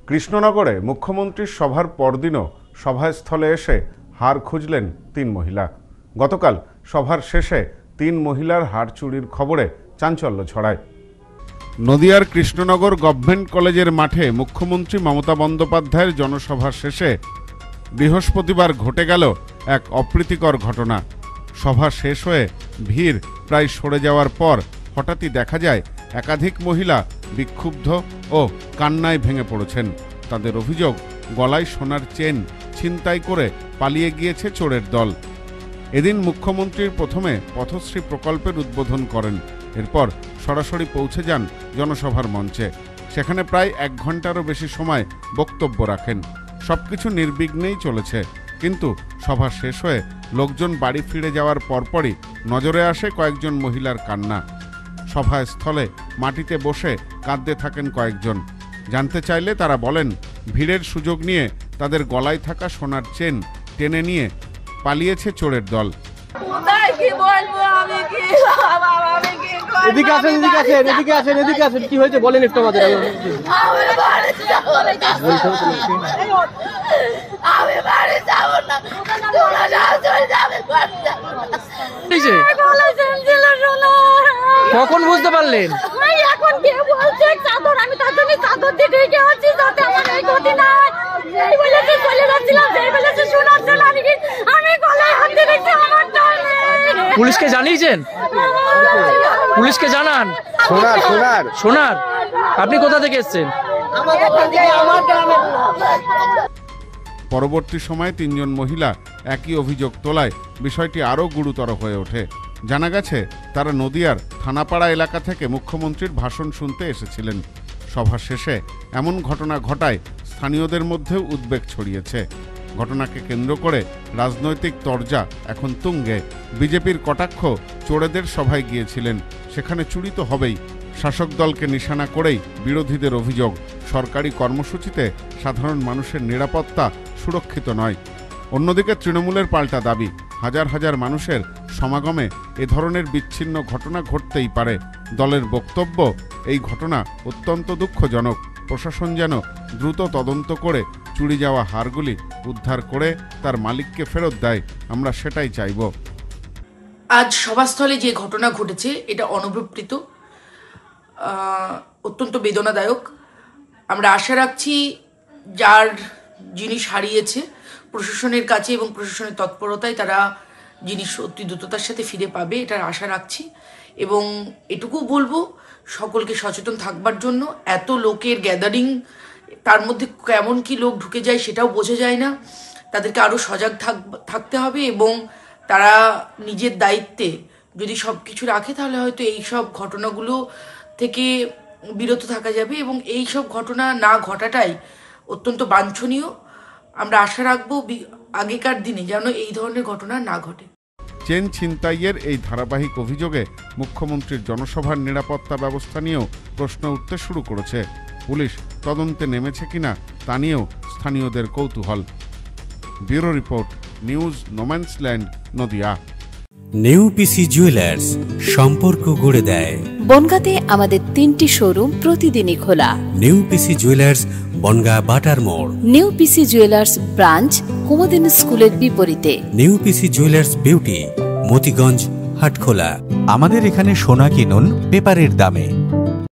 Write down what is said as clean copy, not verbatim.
কৃষ্ণনগরে মুখ্যমন্ত্রীর সভার পরদিনও সভাস্থলে এসে হার খুঁজলেন ৩ মহিলা। গতকাল সভার শেষে ৩ মহিলার হার চুরির খবরে চাঞ্চল্য ছড়ায়। নদিয়ার কৃষ্ণনগর গভর্নমেন্ট কলেজের মাঠে মুখ্যমন্ত্রী মমতা বন্দ্যোপাধ্যায়ের জনসভা শেষে বৃহস্পতিবার ঘটে গেল এক অপ্রীতিকর ঘটনা। সভা শেষ হয়ে ভিড় প্রায় সরে যাওয়ার পর হঠাৎই দেখা যায় একাধিক মহিলা বিক্ষুব্ধ ও কান্নায় ভেঙে পড়েছেন। তাদের অভিযোগ, গলায় সোনার চেন ছিনতাই করে পালিয়ে গিয়েছে চোরের দল। এদিন মুখ্যমন্ত্রীর প্রথমে পথশ্রী প্রকল্পের উদ্বোধন করেন, এরপর সরাসরি পৌঁছে যান জনসভার মঞ্চে। সেখানে প্রায় ১ ঘন্টারও বেশি সময় বক্তব্য রাখেন। সবকিছু নির্বিঘ্নেই চলেছে, কিন্তু সভা শেষ হয়ে লোকজন বাড়ি ফিরে যাওয়ার পরপরই নজরে আসে কয়েকজন মহিলার কান্না। সভাস্থলে মাটিতে বসে কাঁদতে থাকেন কয়েকজন। জানতে চাইলে তারা বলেন, ভিড়ের সুযোগ নিয়ে তাদের গলায় থাকা সোনার চেন টেনে নিয়ে পালিয়েছে চোরের দল। এদিকে আসেন, কি হয়েছে বলেন একটু আমাদের। কখন বুঝতে পারলেন? পুলিশকে জানিয়েছেন? পুলিশকে জানান। সোনার আপনি কোথা থেকে এসেছেন? পরবর্তী সময়ে ৩ জন মহিলা একই অভিযোগ তোলায় বিষয়টি আরও গুরুতর হয়ে ওঠে। জানা গেছে, তারা নদিয়ার থানাপাড়া এলাকা থেকে মুখ্যমন্ত্রীর ভাষণ শুনতে এসেছিলেন। সভা শেষে এমন ঘটনা ঘটায় স্থানীয়দের মধ্যেও উদ্বেগ ছড়িয়েছে। ঘটনাকে কেন্দ্র করে রাজনৈতিক তরজা এখন তুঙ্গে। বিজেপির কটাক্ষ, চোরেদের সভায় গিয়েছিলেন, সেখানে চুরি তো হবেই। শাসক দলকে নিশানা করেই বিরোধীদের অভিযোগ, সরকারি কর্মসূচিতে সাধারণ মানুষের নিরাপত্তা সুরক্ষিত নয়। অন্যদিকে তৃণমূলের পাল্টা দাবি, হাজার হাজার মানুষের সমাগমে এ ধরনের বিচ্ছিন্ন ঘটনা ঘটতেই পারে। দলের বক্তব্য, এই ঘটনা অত্যন্ত দুঃখজনক। প্রশাসন যেন দ্রুত তদন্ত করে চুরি যাওয়া হারগুলি উদ্ধার করে তার মালিককে ফেরত দেয়, আমরা সেটাই চাইব। আজ সভাস্থলে যে ঘটনা ঘটেছে এটা অনভিপ্রেত, অত্যন্ত বেদনাদায়ক। আমরা আশা রাখছি যার জিনিস হারিয়েছে প্রশাসনের কাছে এবং প্রশাসনের তৎপরতায় তারা জিনিস অতি দ্রুততার সাথে ফিরে পাবে, এটার আশা রাখছি। এবং এটুকু বলবো সকলকে সচেতন থাকবার জন্য। এত লোকের গ্যাদারিং, তার মধ্যে কেমন কি লোক ঢুকে যায় সেটাও বোঝা যায় না। তাদেরকে আরও সজাগ থাকতে হবে এবং তারা নিজের দায়িত্বে যদি সব কিছু রাখে তাহলে হয়তো এই সব ঘটনাগুলো থেকে বিরত থাকা যাবে এবং এই সব ঘটনা না ঘটাটাই অত্যন্ত বাঞ্ছনীয়। আমরা আশা রাখবো আগেকার দিনে যেন এই ধরনের ঘটনা না ঘটে। চেন ছিনতাইয়ের এই ধারাবাহিক অভিযোগে মুখ্যমন্ত্রীর জনসভার নিরাপত্তা ব্যবস্থা নিয়েও প্রশ্ন উঠতে শুরু করেছে। পুলিশ তদন্তে নেমেছে কিনা তা নিয়েও স্থানীয়দের কৌতূহল। Bureau report, news no man's land, Nadia. নেউপিসি জুয়েলার্স, সম্পর্ক গড়ে দেয়। বনগাঁতে আমাদের 3টি শোরুম প্রতিদিনই খোলা। নেউপিসি জুয়েলার্স, বনগাঁ বাটার মোড়। নেউপিসি জুয়েলার্স ব্রাঞ্চ, কুমুদিনী স্কুলের বিপরীতে। নেউপিসি জুয়েলার্স বিউটি, মতিগঞ্জ, হাটখোলা। আমাদের এখানে সোনা কিনুন পেপারের দামে।